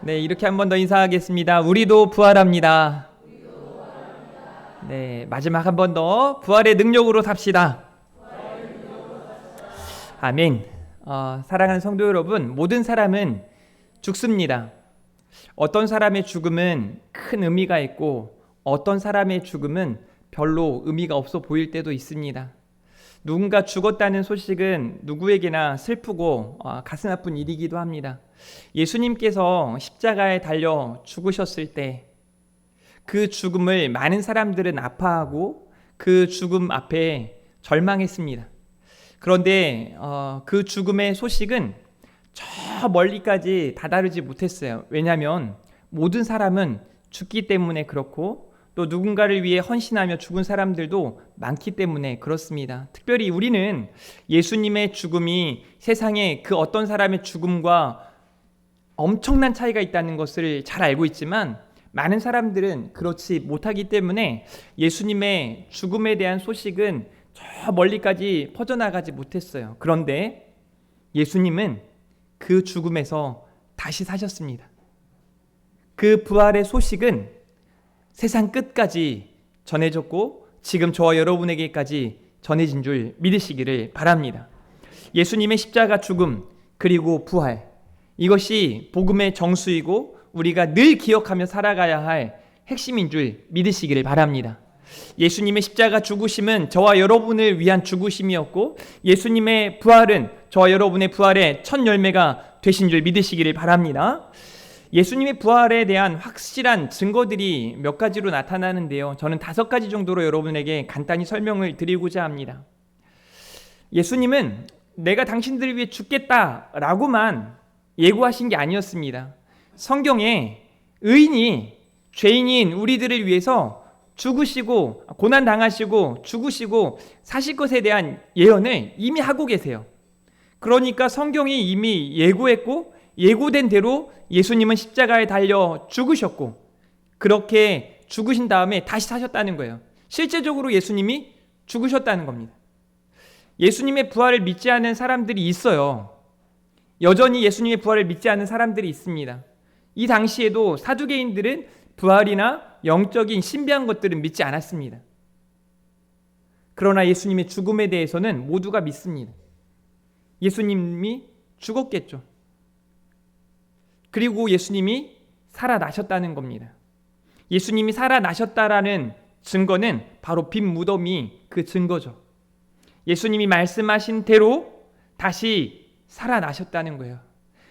네, 이렇게 한 번 더 인사하겠습니다. 우리도 부활합니다. 네, 마지막 한 번 더 부활의 능력으로 삽시다. 아멘. 사랑하는 성도 여러분, 모든 사람은 죽습니다. 어떤 사람의 죽음은 큰 의미가 있고 어떤 사람의 죽음은 별로 의미가 없어 보일 때도 있습니다. 누군가 죽었다는 소식은 누구에게나 슬프고 가슴 아픈 일이기도 합니다. 예수님께서 십자가에 달려 죽으셨을 때 그 죽음을 많은 사람들은 아파하고 그 죽음 앞에 절망했습니다. 그런데 그 죽음의 소식은 저 멀리까지 다다르지 못했어요. 왜냐하면 모든 사람은 죽기 때문에 그렇고 또 누군가를 위해 헌신하며 죽은 사람들도 많기 때문에 그렇습니다. 특별히 우리는 예수님의 죽음이 세상에 그 어떤 사람의 죽음과 엄청난 차이가 있다는 것을 잘 알고 있지만 많은 사람들은 그렇지 못하기 때문에 예수님의 죽음에 대한 소식은 저 멀리까지 퍼져나가지 못했어요. 그런데 예수님은 그 죽음에서 다시 사셨습니다. 그 부활의 소식은 세상 끝까지 전해졌고 지금 저와 여러분에게까지 전해진 줄 믿으시기를 바랍니다. 예수님의 십자가 죽음 그리고 부활, 이것이 복음의 정수이고 우리가 늘 기억하며 살아가야 할 핵심인 줄 믿으시기를 바랍니다. 예수님의 십자가 죽으심은 저와 여러분을 위한 죽으심이었고 예수님의 부활은 저와 여러분의 부활의 첫 열매가 되신 줄 믿으시기를 바랍니다. 예수님의 부활에 대한 확실한 증거들이 몇 가지로 나타나는데요. 저는 5가지 정도로 여러분에게 간단히 설명을 드리고자 합니다. 예수님은 내가 당신들을 위해 죽겠다라고만 예고하신 게 아니었습니다. 성경에 의인이 죄인인 우리들을 위해서 죽으시고 고난당하시고 죽으시고 사실 것에 대한 예언을 이미 하고 계세요. 그러니까 성경이 이미 예고했고 예고된 대로 예수님은 십자가에 달려 죽으셨고 그렇게 죽으신 다음에 다시 사셨다는 거예요. 실제적으로 예수님이 죽으셨다는 겁니다. 예수님의 부활을 믿지 않은 사람들이 있어요. 여전히 예수님의 부활을 믿지 않는 사람들이 있습니다. 이 당시에도 사두개인들은 부활이나 영적인 신비한 것들은 믿지 않았습니다. 그러나 예수님의 죽음에 대해서는 모두가 믿습니다. 예수님이 죽었겠죠. 그리고 예수님이 살아나셨다는 겁니다. 예수님이 살아나셨다라는 증거는 바로 빈 무덤이 그 증거죠. 예수님이 말씀하신 대로 다시 살아나셨다는 거예요.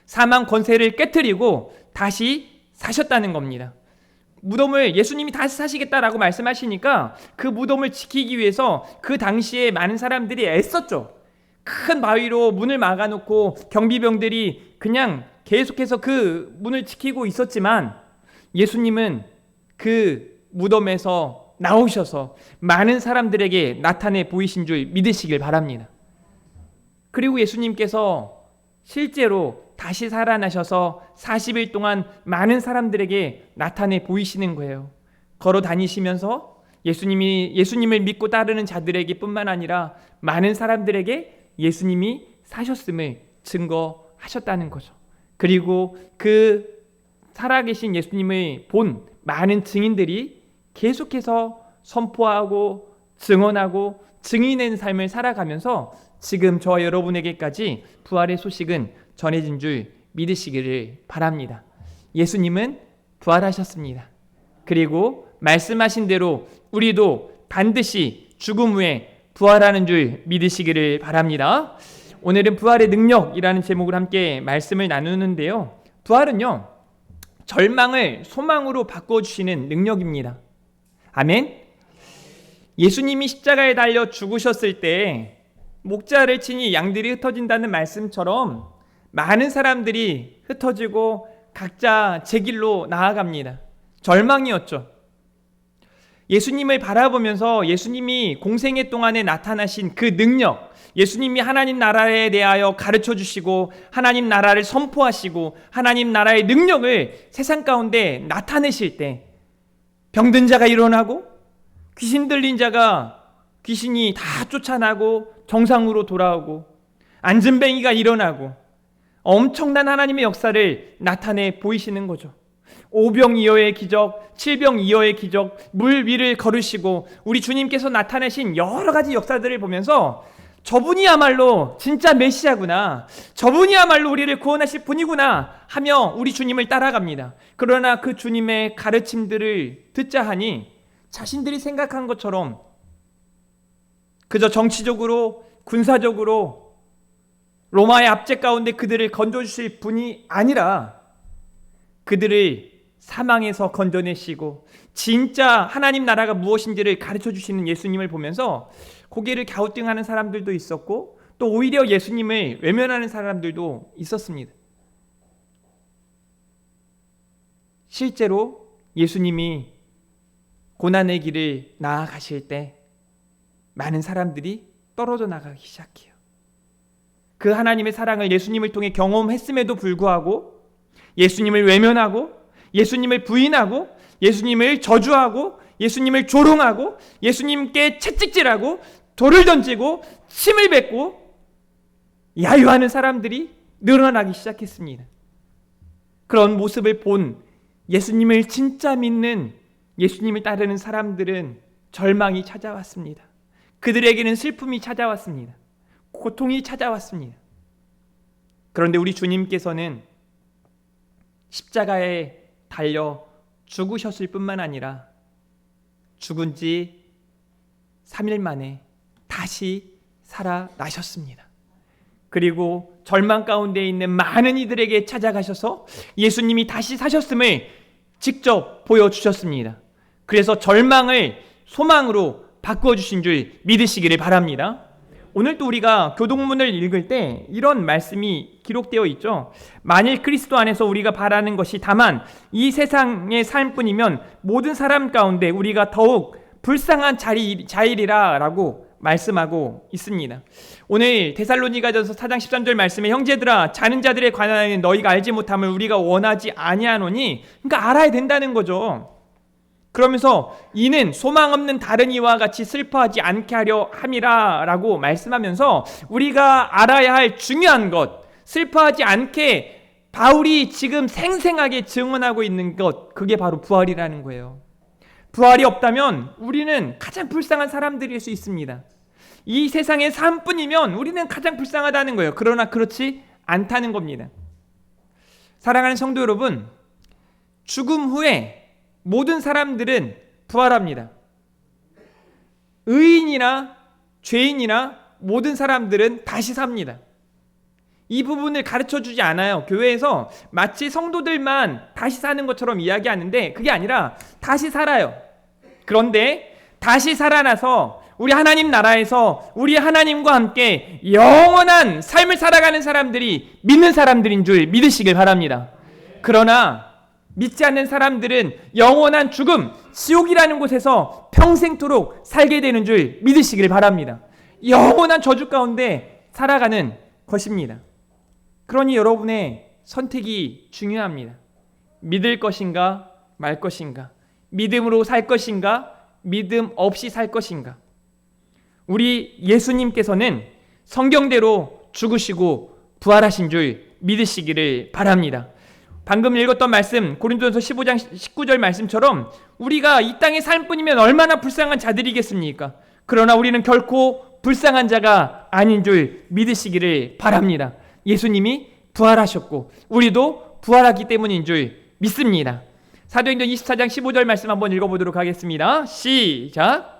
사망 권세를 깨트리고 다시 사셨다는 겁니다. 무덤을 예수님이 다시 사시겠다라고 말씀하시니까 그 무덤을 지키기 위해서 그 당시에 많은 사람들이 애썼죠. 큰 바위로 문을 막아놓고 경비병들이 그냥 계속해서 그 문을 지키고 있었지만 예수님은 그 무덤에서 나오셔서 많은 사람들에게 나타내 보이신 줄 믿으시길 바랍니다. 그리고 예수님께서 실제로 다시 살아나셔서 40일 동안 많은 사람들에게 나타내 보이시는 거예요. 걸어 다니시면서 예수님을 믿고 따르는 자들에게 뿐만 아니라 많은 사람들에게 예수님이 사셨음을 증거하셨다는 거죠. 그리고 그 살아계신 예수님을 본 많은 증인들이 계속해서 선포하고 증언하고 증인의 삶을 살아가면서 지금 저와 여러분에게까지 부활의 소식은 전해진 줄 믿으시기를 바랍니다. 예수님은 부활하셨습니다. 그리고 말씀하신 대로 우리도 반드시 죽음 후에 부활하는 줄 믿으시기를 바랍니다. 오늘은 부활의 능력이라는 제목으로 함께 말씀을 나누는데요. 부활은요, 절망을 소망으로 바꿔주시는 능력입니다. 아멘. 예수님이 십자가에 달려 죽으셨을 때 목자를 치니 양들이 흩어진다는 말씀처럼 많은 사람들이 흩어지고 각자 제 길로 나아갑니다. 절망이었죠. 예수님을 바라보면서 예수님이 공생애 동안에 나타나신 그 능력, 예수님이 하나님 나라에 대하여 가르쳐 주시고 하나님 나라를 선포하시고 하나님 나라의 능력을 세상 가운데 나타내실 때 병든 자가 일어나고 귀신 들린 자가 귀신이 다 쫓아나고 정상으로 돌아오고 안진뱅이가 일어나고 엄청난 하나님의 역사를 나타내 보이시는 거죠. 오병이어의 기적, 칠병이어의 기적, 물 위를 걸으시고 우리 주님께서 나타내신 여러 가지 역사들을 보면서 저분이야말로 진짜 메시아구나, 저분이야말로 우리를 구원하실 분이구나 하며 우리 주님을 따라갑니다. 그러나 그 주님의 가르침들을 듣자 하니 자신들이 생각한 것처럼 그저 정치적으로, 군사적으로 로마의 압제 가운데 그들을 건져주실 분이 아니라 그들을 사망에서 건져내시고 진짜 하나님 나라가 무엇인지를 가르쳐 주시는 예수님을 보면서 고개를 갸우뚱하는 사람들도 있었고 또 오히려 예수님을 외면하는 사람들도 있었습니다. 실제로 예수님이 고난의 길을 나아가실 때 많은 사람들이 떨어져 나가기 시작해요. 그 하나님의 사랑을 예수님을 통해 경험했음에도 불구하고 예수님을 외면하고 예수님을 부인하고 예수님을 저주하고 예수님을 조롱하고 예수님께 채찍질하고 돌을 던지고 침을 뱉고 야유하는 사람들이 늘어나기 시작했습니다. 그런 모습을 본 예수님을 진짜 믿는 예수님을 따르는 사람들은 절망이 찾아왔습니다. 그들에게는 슬픔이 찾아왔습니다. 고통이 찾아왔습니다. 그런데 우리 주님께서는 십자가에 달려 죽으셨을 뿐만 아니라 죽은 지 3일 만에 다시 살아나셨습니다. 그리고 절망 가운데 있는 많은 이들에게 찾아가셔서 예수님이 다시 사셨음을 직접 보여주셨습니다. 그래서 절망을 소망으로 바꾸어주신 줄 믿으시기를 바랍니다. 오늘 또 우리가 교동문을 읽을 때 이런 말씀이 기록되어 있죠. 만일 그리스도 안에서 우리가 바라는 것이 다만 이 세상의 삶뿐이면 모든 사람 가운데 우리가 더욱 불쌍한 자일이라 라고 말씀하고 있습니다. 오늘 데살로니가전서 4장 13절 말씀에 형제들아 자는 자들에 관하여 너희가 알지 못함을 우리가 원하지 아니하노니, 그러니까 알아야 된다는 거죠. 그러면서 이는 소망 없는 다른 이와 같이 슬퍼하지 않게 하려 함이라 라고 말씀하면서 우리가 알아야 할 중요한 것, 슬퍼하지 않게 바울이 지금 생생하게 증언하고 있는 것, 그게 바로 부활이라는 거예요. 부활이 없다면 우리는 가장 불쌍한 사람들일 수 있습니다. 이 세상의 삶뿐이면 우리는 가장 불쌍하다는 거예요. 그러나 그렇지 않다는 겁니다. 사랑하는 성도 여러분, 죽음 후에 모든 사람들은 부활합니다. 의인이나 죄인이나 모든 사람들은 다시 삽니다. 이 부분을 가르쳐주지 않아요. 교회에서 마치 성도들만 다시 사는 것처럼 이야기하는데 그게 아니라 다시 살아요. 그런데 다시 살아나서 우리 하나님 나라에서 우리 하나님과 함께 영원한 삶을 살아가는 사람들이 믿는 사람들인 줄 믿으시길 바랍니다. 그러나 믿지 않는 사람들은 영원한 죽음, 지옥이라는 곳에서 평생토록 살게 되는 줄 믿으시길 바랍니다. 영원한 저주 가운데 살아가는 것입니다. 그러니 여러분의 선택이 중요합니다. 믿을 것인가 말 것인가, 믿음으로 살 것인가 믿음 없이 살 것인가. 우리 예수님께서는 성경대로 죽으시고 부활하신 줄 믿으시기를 바랍니다. 방금 읽었던 말씀 고린도전서 15장 19절 말씀처럼 우리가 이 땅의 삶뿐이면 얼마나 불쌍한 자들이겠습니까? 그러나 우리는 결코 불쌍한 자가 아닌 줄 믿으시기를 바랍니다. 예수님이 부활하셨고 우리도 부활하기 때문인 줄 믿습니다. 사도행전 24장 15절 말씀 한번 읽어보도록 하겠습니다. 시작.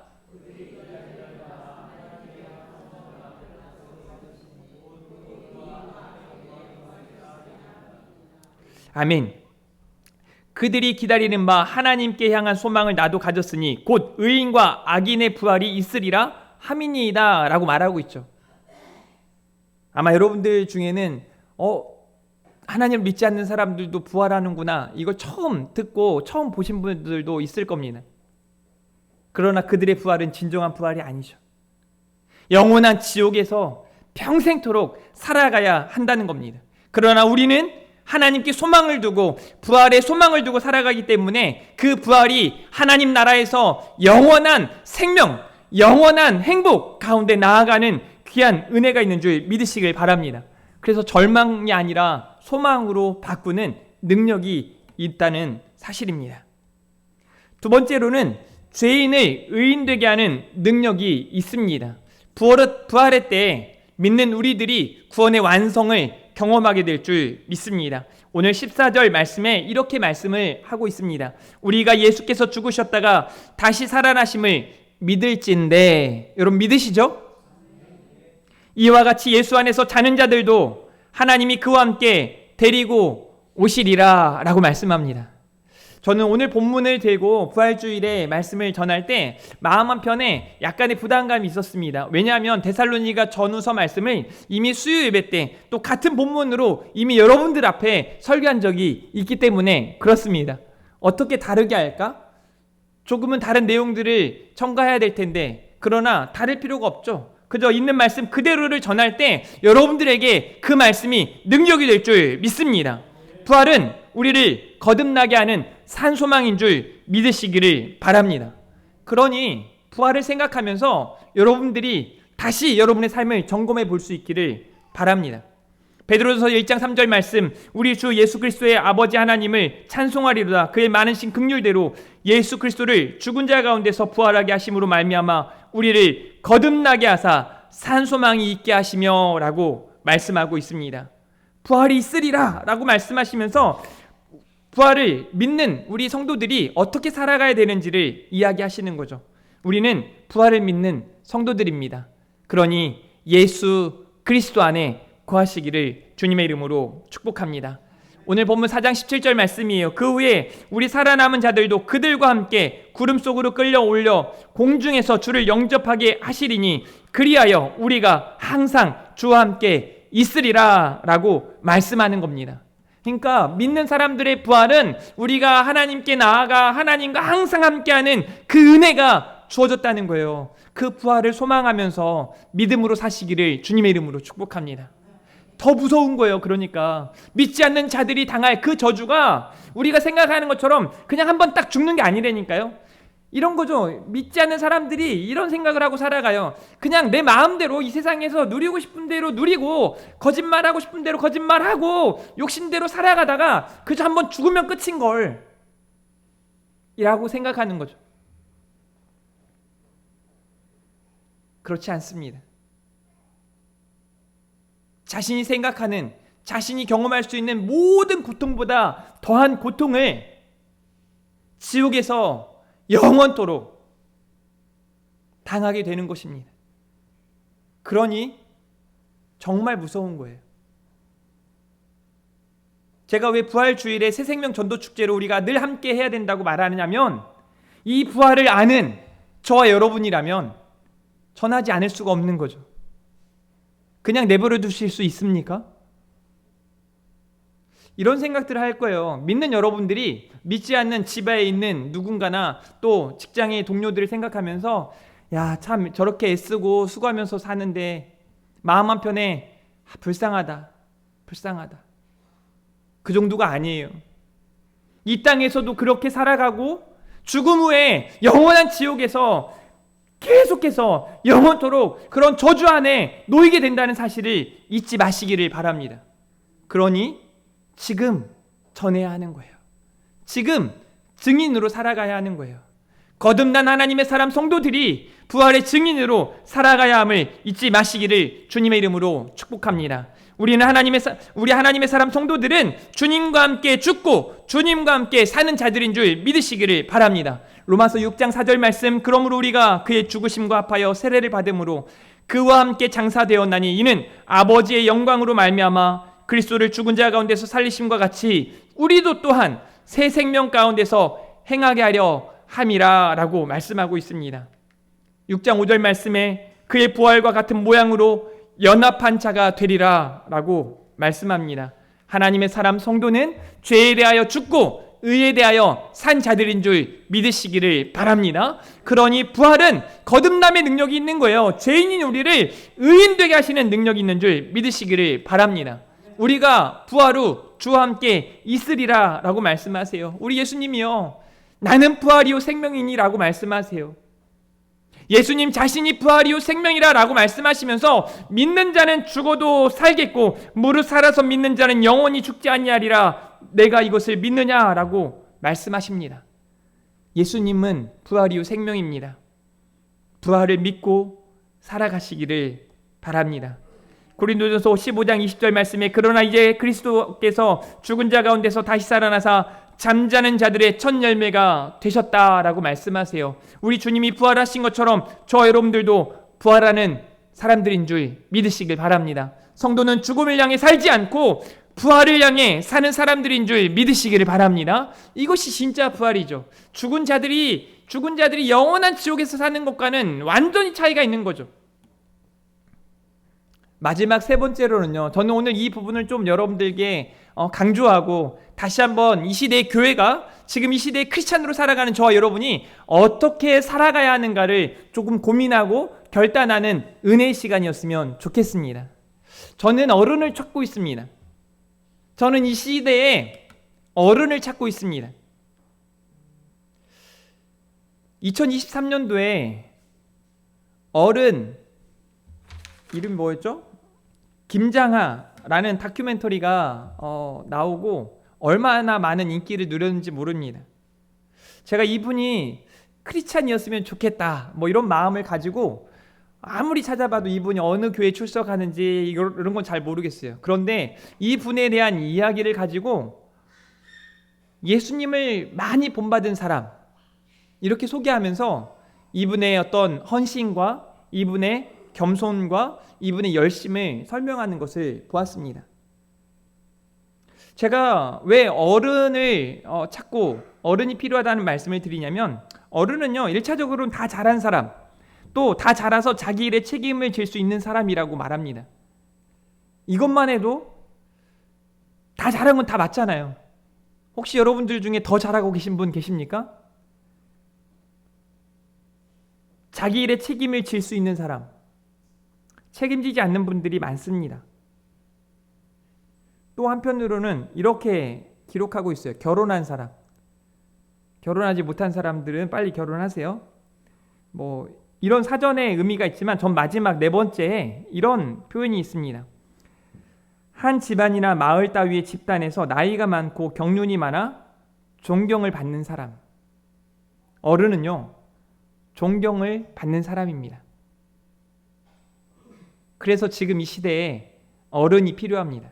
아멘. 그들이 기다리는 바 하나님께 향한 소망을 나도 가졌으니 곧 의인과 악인의 부활이 있으리라 함이니이다 라고 말하고 있죠. 아마 여러분들 중에는 하나님을 믿지 않는 사람들도 부활하는구나, 이걸 처음 듣고 처음 보신 분들도 있을 겁니다. 그러나 그들의 부활은 진정한 부활이 아니죠. 영원한 지옥에서 평생토록 살아가야 한다는 겁니다. 그러나 우리는 하나님께 소망을 두고 부활의 소망을 두고 살아가기 때문에 그 부활이 하나님 나라에서 영원한 생명, 영원한 행복 가운데 나아가는 귀한 은혜가 있는 줄 믿으시길 바랍니다. 그래서 절망이 아니라 소망으로 바꾸는 능력이 있다는 사실입니다. 두 번째로는 죄인을 의인되게 하는 능력이 있습니다. 부활의 때 믿는 우리들이 구원의 완성을 경험하게 될 줄 믿습니다. 오늘 14절 말씀에 이렇게 말씀을 하고 있습니다. 우리가 예수께서 죽으셨다가 다시 살아나심을 믿을진데, 여러분 믿으시죠? 이와 같이 예수 안에서 자는 자들도 하나님이 그와 함께 데리고 오시리라 라고 말씀합니다. 저는 오늘 본문을 들고 부활주일에 말씀을 전할 때 마음 한편에 약간의 부담감이 있었습니다. 왜냐하면 데살로니가 전후서 말씀을 이미 수요 예배 때 또 같은 본문으로 이미 여러분들 앞에 설교한 적이 있기 때문에 그렇습니다. 어떻게 다르게 할까? 조금은 다른 내용들을 첨가해야 될 텐데, 그러나 다를 필요가 없죠. 그저 있는 말씀 그대로를 전할 때 여러분들에게 그 말씀이 능력이 될 줄 믿습니다. 부활은 우리를 거듭나게 하는 산소망인 줄 믿으시기를 바랍니다. 그러니 부활을 생각하면서 여러분들이 다시 여러분의 삶을 점검해 볼 수 있기를 바랍니다. 베드로전서 1장 3절 말씀, 우리 주 예수 그리스도의 아버지 하나님을 찬송하리로다. 그의 많으신 긍휼대로 예수 그리스도를 죽은 자 가운데서 부활하게 하심으로 말미암아 우리를 거듭나게 하사 산소망이 있게 하시며 라고 말씀하고 있습니다. 부활이 있으리라 라고 말씀하시면서 부활을 믿는 우리 성도들이 어떻게 살아가야 되는지를 이야기하시는 거죠. 우리는 부활을 믿는 성도들입니다. 그러니 예수 그리스도 안에 거하시기를 주님의 이름으로 축복합니다. 오늘 본문 4장 17절 말씀이에요. 그 후에 우리 살아남은 자들도 그들과 함께 구름 속으로 끌려 올려 공중에서 주를 영접하게 하시리니 그리하여 우리가 항상 주와 함께 있으리라 라고 말씀하는 겁니다. 그러니까 믿는 사람들의 부활은 우리가 하나님께 나아가 하나님과 항상 함께하는 그 은혜가 주어졌다는 거예요. 그 부활을 소망하면서 믿음으로 사시기를 주님의 이름으로 축복합니다. 더 무서운 거예요. 그러니까 믿지 않는 자들이 당할 그 저주가 우리가 생각하는 것처럼 그냥 한번 딱 죽는 게 아니라니까요. 이런 거죠. 믿지 않는 사람들이 이런 생각을 하고 살아가요. 그냥 내 마음대로 이 세상에서 누리고 싶은 대로 누리고 거짓말하고 싶은 대로 거짓말하고 욕심대로 살아가다가 그저 한번 죽으면 끝인 걸 이라고 생각하는 거죠. 그렇지 않습니다. 자신이 생각하는, 자신이 경험할 수 있는 모든 고통보다 더한 고통을 지옥에서 영원토록 당하게 되는 것입니다. 그러니 정말 무서운 거예요. 제가 왜 부활주일에 새생명 전도축제로 우리가 늘 함께 해야 된다고 말하느냐면, 이 부활을 아는 저와 여러분이라면 전하지 않을 수가 없는 거죠. 그냥 내버려 두실 수 있습니까? 이런 생각들을 할 거예요. 믿는 여러분들이 믿지 않는 집에 있는 누군가나 또 직장의 동료들을 생각하면서 야, 참 저렇게 애쓰고 수고하면서 사는데 마음 한편에 불쌍하다. 그 정도가 아니에요. 이 땅에서도 그렇게 살아가고 죽음 후에 영원한 지옥에서 계속해서 영원토록 그런 저주 안에 놓이게 된다는 사실을 잊지 마시기를 바랍니다. 그러니 지금 전해야 하는 거예요. 지금 증인으로 살아가야 하는 거예요. 거듭난 하나님의 사람 성도들이 부활의 증인으로 살아가야 함을 잊지 마시기를 주님의 이름으로 축복합니다. 우리 하나님의 사람 성도들은 주님과 함께 죽고 주님과 함께 사는 자들인 줄 믿으시기를 바랍니다. 로마서 6장 4절 말씀, 그러므로 우리가 그의 죽으심과 합하여 세례를 받음으로 그와 함께 장사되었나니 이는 아버지의 영광으로 말미암아 그리스도를 죽은 자 가운데서 살리심과 같이 우리도 또한 새 생명 가운데서 행하게 하려 함이라 라고 말씀하고 있습니다. 6장 5절 말씀에 그의 부활과 같은 모양으로 연합한 자가 되리라 라고 말씀합니다. 하나님의 사람 성도는 죄에 대하여 죽고 의에 대하여 산 자들인 줄 믿으시기를 바랍니다. 그러니 부활은 거듭남의 능력이 있는 거예요. 죄인인 우리를 의인되게 하시는 능력이 있는 줄 믿으시기를 바랍니다. 우리가 부활 후 주와 함께 있으리라 라고 말씀하세요. 우리 예수님이요, 나는 부활이요 생명이니 라고 말씀하세요. 예수님 자신이 부활이요 생명이라 라고 말씀하시면서 믿는 자는 죽어도 살겠고 무릇 살아서 믿는 자는 영원히 죽지 아니하리라 내가 이것을 믿느냐라고 말씀하십니다. 예수님은 부활이요 생명입니다. 부활을 믿고 살아가시기를 바랍니다. 고린도전서 15장 20절 말씀에 그러나 이제 그리스도께서 죽은 자 가운데서 다시 살아나사 잠자는 자들의 첫 열매가 되셨다라고 말씀하세요. 우리 주님이 부활하신 것처럼 저와 여러분들도 부활하는 사람들인 줄 믿으시길 바랍니다. 성도는 죽음을 향해 살지 않고 부활을 향해 사는 사람들인 줄 믿으시기를 바랍니다. 이것이 진짜 부활이죠. 죽은 자들이 영원한 지옥에서 사는 것과는 완전히 차이가 있는 거죠. 마지막 세 번째로는요, 저는 오늘 이 부분을 좀 여러분들께 강조하고 다시 한번 이 시대의 교회가 지금 이 시대의 크리스찬으로 살아가는 저와 여러분이 어떻게 살아가야 하는가를 조금 고민하고 결단하는 은혜의 시간이었으면 좋겠습니다. 저는 어른을 찾고 있습니다. 저는 이 시대에 어른을 찾고 있습니다. 2023년도에 어른 이름이 뭐였죠? 김장하라는 다큐멘터리가 나오고 얼마나 많은 인기를 누렸는지 모릅니다. 제가 이분이 크리스찬이었으면 좋겠다 뭐 이런 마음을 가지고 아무리 찾아봐도 이분이 어느 교회에 출석하는지 이런 건 잘 모르겠어요. 그런데 이분에 대한 이야기를 가지고 예수님을 많이 본받은 사람 이렇게 소개하면서 이분의 어떤 헌신과 이분의 겸손과 이분의 열심을 설명하는 것을 보았습니다. 제가 왜 어른을 찾고 어른이 필요하다는 말씀을 드리냐면 어른은요 1차적으로는 다 잘한 사람 또 다 자라서 자기 일에 책임을 질 수 있는 사람이라고 말합니다. 이것만 해도 다 잘한 건 다 맞잖아요. 혹시 여러분들 중에 더 잘하고 계신 분 계십니까? 자기 일에 책임을 질 수 있는 사람, 책임지지 않는 분들이 많습니다. 또 한편으로는 이렇게 기록하고 있어요. 결혼한 사람, 결혼하지 못한 사람들은 빨리 결혼하세요. 뭐 이런 사전의 의미가 있지만 전 마지막 네 번째에 이런 표현이 있습니다. 한 집안이나 마을 따위의 집단에서 나이가 많고 경륜이 많아 존경을 받는 사람. 어른은요 존경을 받는 사람입니다. 그래서 지금 이 시대에 어른이 필요합니다.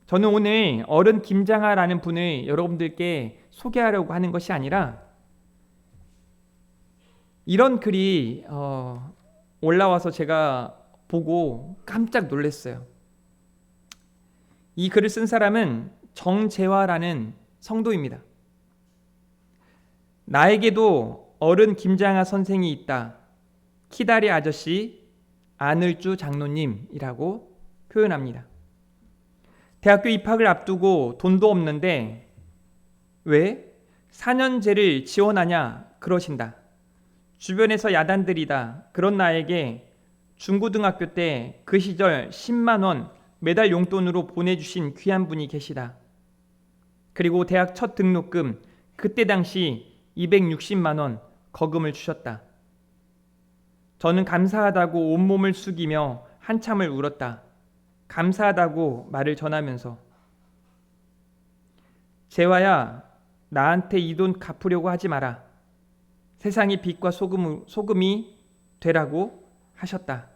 저는 오늘 어른 김장하라는 분을 여러분들께 소개하려고 하는 것이 아니라 이런 글이 올라와서 제가 보고 깜짝 놀랐어요. 이 글을 쓴 사람은 정재화라는 성도입니다. 나에게도 어른 김장하 선생이 있다. 키다리 아저씨 안을주 장로님이라고 표현합니다. 대학교 입학을 앞두고 돈도 없는데 왜 4년제를 지원하냐 그러신다. 주변에서 야단들이다. 그런 나에게 중고등학교 때 그 시절 10만 원 매달 용돈으로 보내주신 귀한 분이 계시다. 그리고 대학 첫 등록금 그때 당시 260만 원 거금을 주셨다. 저는 감사하다고 온몸을 숙이며 한참을 울었다. 감사하다고 말을 전하면서 재화야 나한테 이 돈 갚으려고 하지 마라. 세상이 빛과 소금이 되라고 하셨다.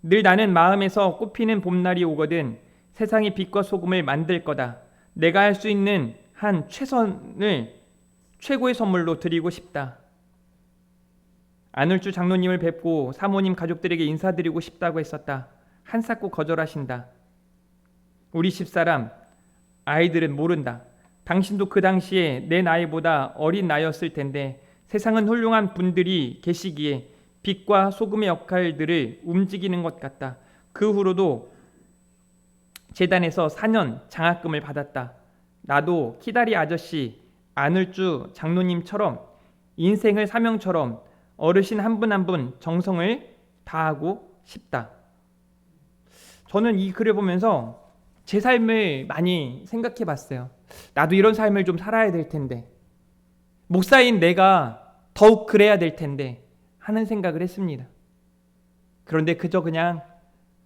늘 나는 마음에서 꽃피는 봄날이 오거든 세상이 빛과 소금을 만들 거다. 내가 할 수 있는 한 최선을 최고의 선물로 드리고 싶다. 안을주 장로님을 뵙고 사모님 가족들에게 인사드리고 싶다고 했었다. 한사코 거절하신다. 우리 집사람 아이들은 모른다. 당신도 그 당시에 내 나이보다 어린 나이였을 텐데 세상은 훌륭한 분들이 계시기에 빛과 소금의 역할들을 움직이는 것 같다. 그 후로도 재단에서 4년 장학금을 받았다. 나도 키다리 아저씨 안을주 장로님처럼 인생을 사명처럼 어르신 한 분 한 분 정성을 다하고 싶다. 저는 이 글을 보면서 제 삶을 많이 생각해 봤어요. 나도 이런 삶을 좀 살아야 될 텐데 목사인 내가 더욱 그래야 될 텐데 하는 생각을 했습니다. 그런데 그저 그냥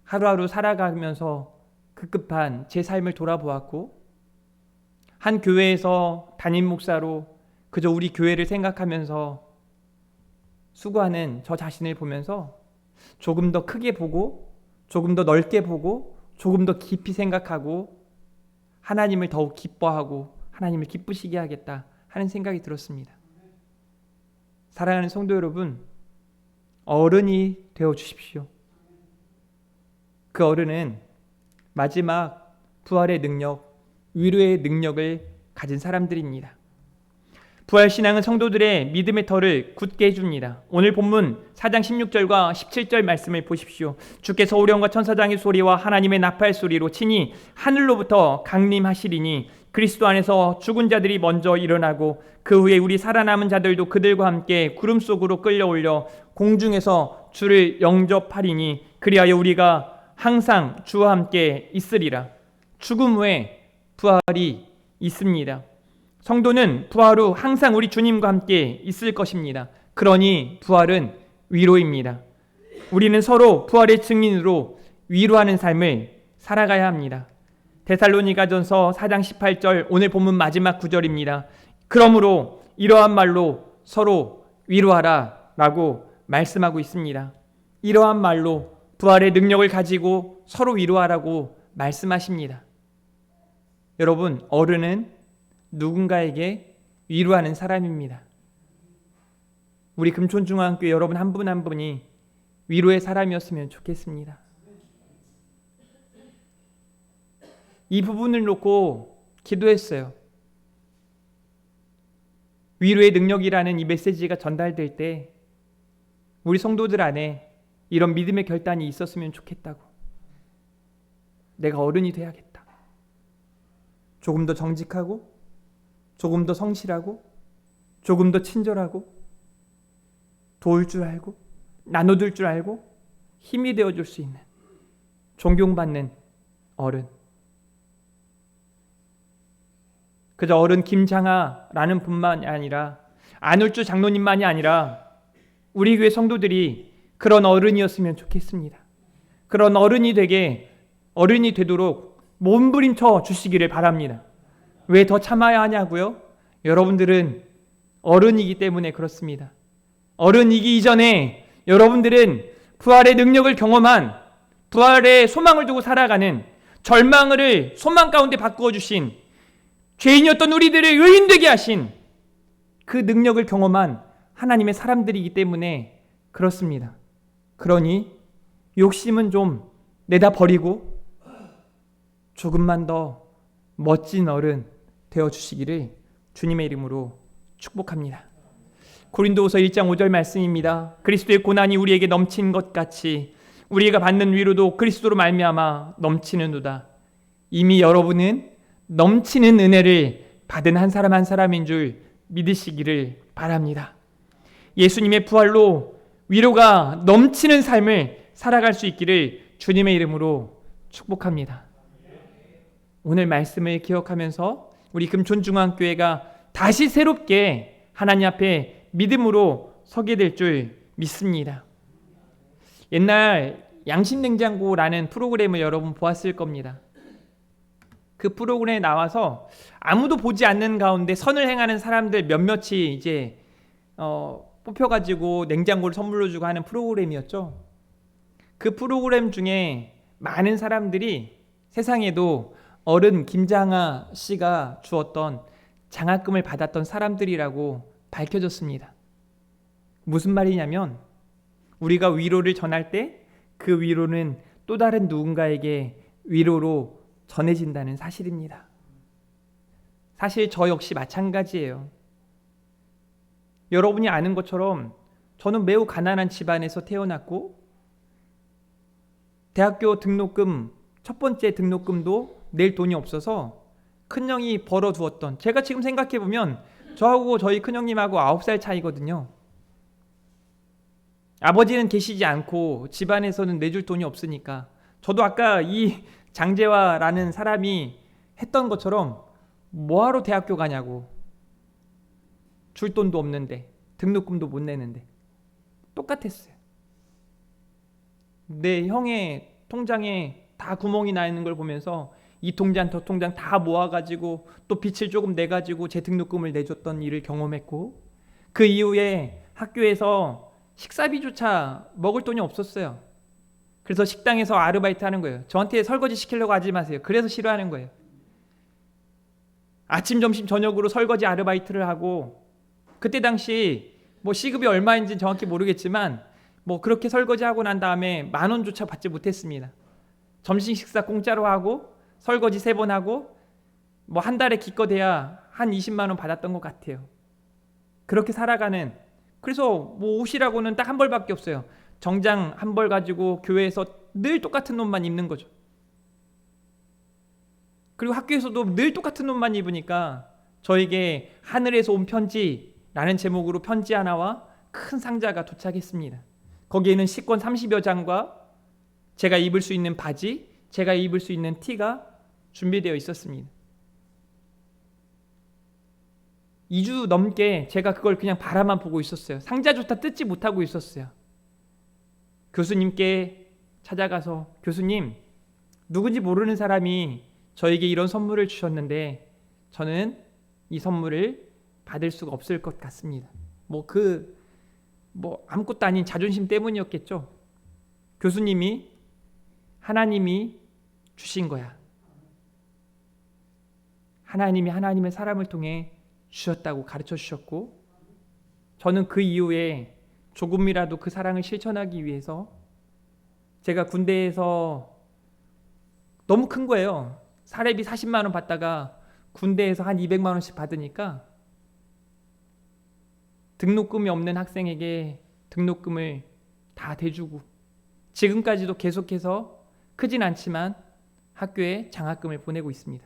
하루하루 살아가면서 급급한 제 삶을 돌아보았고, 한 교회에서 담임 목사로 그저 우리 교회를 생각하면서 수고하는 저 자신을 보면서 조금 더 크게 보고, 조금 더 넓게 보고, 조금 더 깊이 생각하고, 하나님을 더욱 기뻐하고 하나님을 기쁘시게 하겠다 하는 생각이 들었습니다. 사랑하는 성도 여러분, 어른이 되어 주십시오. 그 어른은 마지막 부활의 능력, 위로의 능력을 가진 사람들입니다. 부활신앙은 성도들의 믿음의 터를 굳게 해줍니다. 오늘 본문 4장 16절과 17절 말씀을 보십시오. 주께서 오령과 천사장의 소리와 하나님의 나팔 소리로 친히 하늘로부터 강림하시리니 그리스도 안에서 죽은 자들이 먼저 일어나고 그 후에 우리 살아남은 자들도 그들과 함께 구름 속으로 끌려올려 공중에서 주를 영접하리니 그리하여 우리가 항상 주와 함께 있으리라. 죽음 후에 부활이 있습니다. 성도는 부활 후 항상 우리 주님과 함께 있을 것입니다. 그러니 부활은 위로입니다. 우리는 서로 부활의 증인으로 위로하는 삶을 살아가야 합니다. 데살로니가전서 4장 18절, 오늘 본문 마지막 구절입니다. 그러므로 이러한 말로 서로 위로하라 라고 말씀하고 있습니다. 이러한 말로 부활의 능력을 가지고 서로 위로하라고 말씀하십니다. 여러분, 어른은 누군가에게 위로하는 사람입니다. 우리 금촌중앙교회 여러분 한 분 한 분이 위로의 사람이었으면 좋겠습니다. 이 부분을 놓고 기도했어요. 위로의 능력이라는 이 메시지가 전달될 때 우리 성도들 안에 이런 믿음의 결단이 있었으면 좋겠다고. 내가 어른이 돼야겠다. 조금 더 정직하고, 조금 더 성실하고, 조금 더 친절하고, 도울 줄 알고, 나눠줄 줄 알고, 힘이 되어줄 수 있는, 존경받는 어른. 그저 어른 김장하라는 분만이 아니라, 안울주 장로님만이 아니라 우리 교회 성도들이 그런 어른이었으면 좋겠습니다. 그런 어른이 되도록 몸부림쳐 주시기를 바랍니다. 왜 더 참아야 하냐고요? 여러분들은 어른이기 때문에 그렇습니다. 어른이기 이전에 여러분들은 부활의 능력을 경험한, 부활의 소망을 두고 살아가는, 절망을 소망 가운데 바꾸어 주신, 죄인이었던 우리들을 의인되게 하신 그 능력을 경험한 하나님의 사람들이기 때문에 그렇습니다. 그러니 욕심은 좀 내다 버리고 조금만 더 멋진 어른 되어주시기를 주님의 이름으로 축복합니다. 고린도후서 1장 5절 말씀입니다. 그리스도의 고난이 우리에게 넘친 것 같이 우리가 받는 위로도 그리스도로 말미암아 넘치는도다. 이미 여러분은 넘치는 은혜를 받은 한 사람 한 사람인 줄 믿으시기를 바랍니다. 예수님의 부활로 위로가 넘치는 삶을 살아갈 수 있기를 주님의 이름으로 축복합니다. 오늘 말씀을 기억하면서 우리 금촌중앙교회가 다시 새롭게 하나님 앞에 믿음으로 서게 될 줄 믿습니다. 옛날 양심냉장고라는 프로그램을 여러분 보았을 겁니다. 그 프로그램에 나와서 아무도 보지 않는 가운데 선을 행하는 사람들 몇몇이 이제 뽑혀가지고 냉장고를 선물로 주고 하는 프로그램이었죠. 그 프로그램 중에 많은 사람들이 세상에도 어른 김장하 씨가 주었던 장학금을 받았던 사람들이라고 밝혀졌습니다. 무슨 말이냐면 우리가 위로를 전할 때 그 위로는 또 다른 누군가에게 위로로 전해진다는 사실입니다. 사실 저 역시 마찬가지예요. 여러분이 아는 것처럼 저는 매우 가난한 집안에서 태어났고 대학교 등록금, 첫 번째 등록금도 낼 돈이 없어서 큰형이 벌어두었던, 제가 지금 생각해보면 저하고 저희 큰형님하고 9살 차이거든요. 아버지는 계시지 않고 집안에서는 내줄 돈이 없으니까 저도 아까 이 장재화라는 사람이 했던 것처럼 뭐하러 대학교 가냐고, 줄 돈도 없는데 등록금도 못 내는데 똑같았어요. 내 형의 통장에 다 구멍이 나 있는 걸 보면서 이 통장 저 통장 다 모아가지고 또 빚을 조금 내가지고 제 등록금을 내줬던 일을 경험했고, 그 이후에 학교에서 식사비조차 먹을 돈이 없었어요. 그래서 식당에서 아르바이트 하는 거예요. 저한테 설거지 시키려고 하지 마세요. 그래서 싫어하는 거예요. 아침, 점심, 저녁으로 설거지 아르바이트를 하고, 그때 당시 뭐 시급이 얼마인지 정확히 모르겠지만 뭐 그렇게 설거지하고 난 다음에 10,000원조차 받지 못했습니다. 점심 식사 공짜로 하고 설거지 3번 하고 뭐 한 달에 기껏해야 한 20만 원 받았던 것 같아요. 그렇게 살아가는, 그래서 뭐 옷이라고는 딱 한 벌밖에 없어요. 정장 한 벌 가지고 교회에서 늘 똑같은 옷만 입는 거죠. 그리고 학교에서도 늘 똑같은 옷만 입으니까 저에게 하늘에서 온 편지라는 제목으로 편지 하나와 큰 상자가 도착했습니다. 거기에는 시권 30여 장과 제가 입을 수 있는 바지, 제가 입을 수 있는 티가 준비되어 있었습니다. 2주 넘게 제가 그걸 그냥 바라만 보고 있었어요. 상자조차 뜯지 못하고 있었어요. 교수님께 찾아가서, 교수님, 누군지 모르는 사람이 저에게 이런 선물을 주셨는데 저는 이 선물을 받을 수가 없을 것 같습니다. 아무것도 아닌 자존심 때문이었겠죠. 교수님이, 하나님이 주신 거야. 하나님이 하나님의 사람을 통해 주셨다고 가르쳐 주셨고, 저는 그 이후에 조금이라도 그 사랑을 실천하기 위해서, 제가 군대에서 너무 큰 거예요. 사례비 40만 원 받다가 군대에서 한 200만 원씩 받으니까 등록금이 없는 학생에게 등록금을 다 대주고, 지금까지도 계속해서 크진 않지만 학교에 장학금을 보내고 있습니다.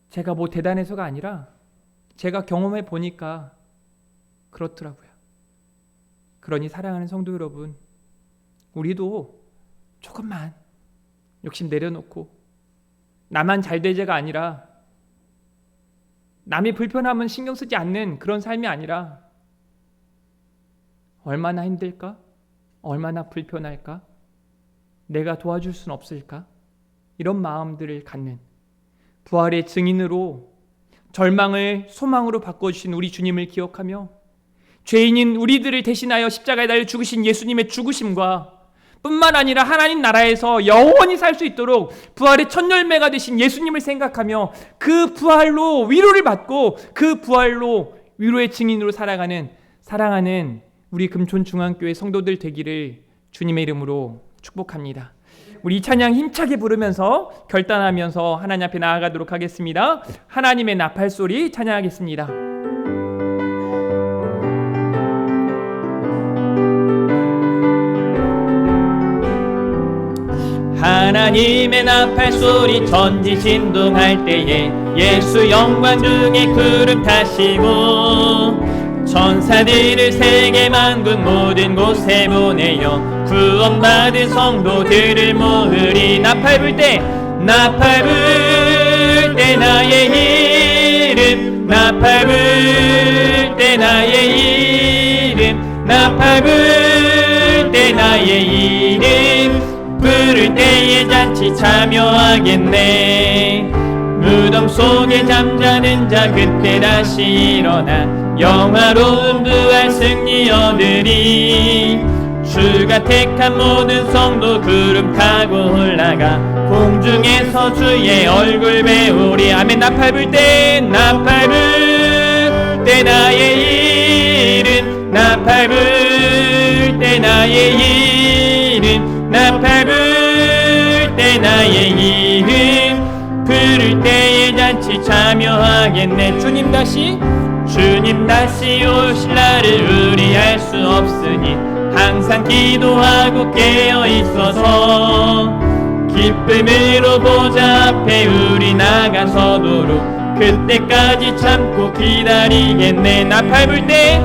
제가 뭐 대단해서가 아니라 제가 경험해 보니까 그렇더라고요. 그러니 사랑하는 성도 여러분, 우리도 조금만 욕심 내려놓고 나만 잘 되자가 아니라, 남의 불편함은 신경 쓰지 않는 그런 삶이 아니라, 얼마나 힘들까? 얼마나 불편할까? 내가 도와줄 수는 없을까? 이런 마음들을 갖는, 부활의 증인으로 절망을 소망으로 바꿔주신 우리 주님을 기억하며, 죄인인 우리들을 대신하여 십자가에 달려 죽으신 예수님의 죽으심과 뿐만 아니라 하나님 나라에서 영원히 살 수 있도록 부활의 첫 열매가 되신 예수님을 생각하며 그 부활로 위로를 받고 그 부활로 위로의 증인으로 살아가는, 사랑하는 우리 금촌중앙교회 성도들 되기를 주님의 이름으로 축복합니다. 우리 이 찬양 힘차게 부르면서 결단하면서 하나님 앞에 나아가도록 하겠습니다. 하나님의 나팔소리 찬양하겠습니다. 하나님의 나팔소리 천지 진동할 때에 예수 영광 중에 구름 타시고 천사들을 세계 만국 모든 곳에 보내어 구원받은 성도들을 모으리. 나팔 불 때 나의 이름, 나팔 불 때 나의 이름, 나팔 불 때 나의 이름, 부를 때에 잔치 참여하겠네. 무덤 속에 잠자는 자 그때 다시 일어나 영화로운 부활 승리 얻으리. 주가 택한 모든 성도 구름 타고 올라가 공중에서 주의 얼굴 배우리. 아멘. 나팔 불 때 나의 이름, 나팔 불 때 나의 이름, 나팔 불 때 나의 이름, 부를 때에 잔치 참여하겠네. 주님 다시 오실 날을 우리 알 수 없으니 항상 기도하고 깨어 있어서 기쁨으로 보좌 앞에 우리 나가서도록 그때까지 참고 기다리겠네. 나팔 불 때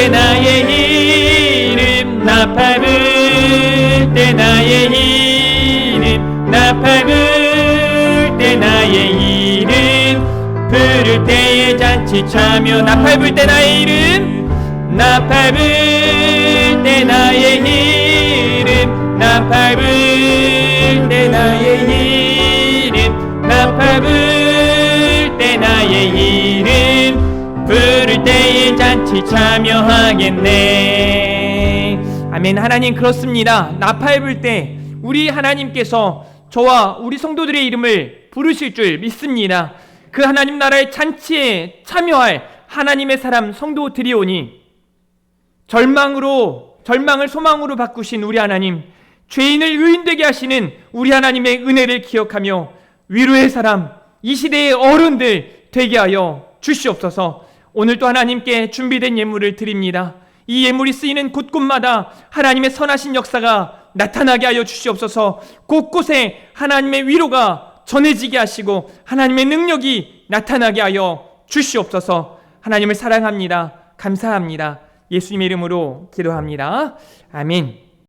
나의 이름, 나팔 불 때 나의 이름, 나팔 불 때 나의 이름, 잔치 차며 나팔 불 때 나의 이름 나팔 불 때 나의 이름 나팔 불 때 나의 이름 나팔 불 때 나의 이름 부를 때에 잔치 참여하겠네. 아멘. 하나님 그렇습니다. 나팔 불 때 우리 하나님께서 저와 우리 성도들의 이름을 부르실 줄 믿습니다. 그 하나님 나라의 잔치에 참여할 하나님의 사람 성도들이오니 절망을 소망으로 바꾸신 우리 하나님, 죄인을 의인되게 하시는 우리 하나님의 은혜를 기억하며 위로의 사람, 이 시대의 어른들 되게 하여 주시옵소서. 오늘 또 하나님께 준비된 예물을 드립니다. 이 예물이 쓰이는 곳곳마다 하나님의 선하신 역사가 나타나게 하여 주시옵소서. 곳곳에 하나님의 위로가 전해지게 하시고 하나님의 능력이 나타나게 하여 주시옵소서. 하나님을 사랑합니다. 감사합니다. 예수님의 이름으로 기도합니다. 아멘.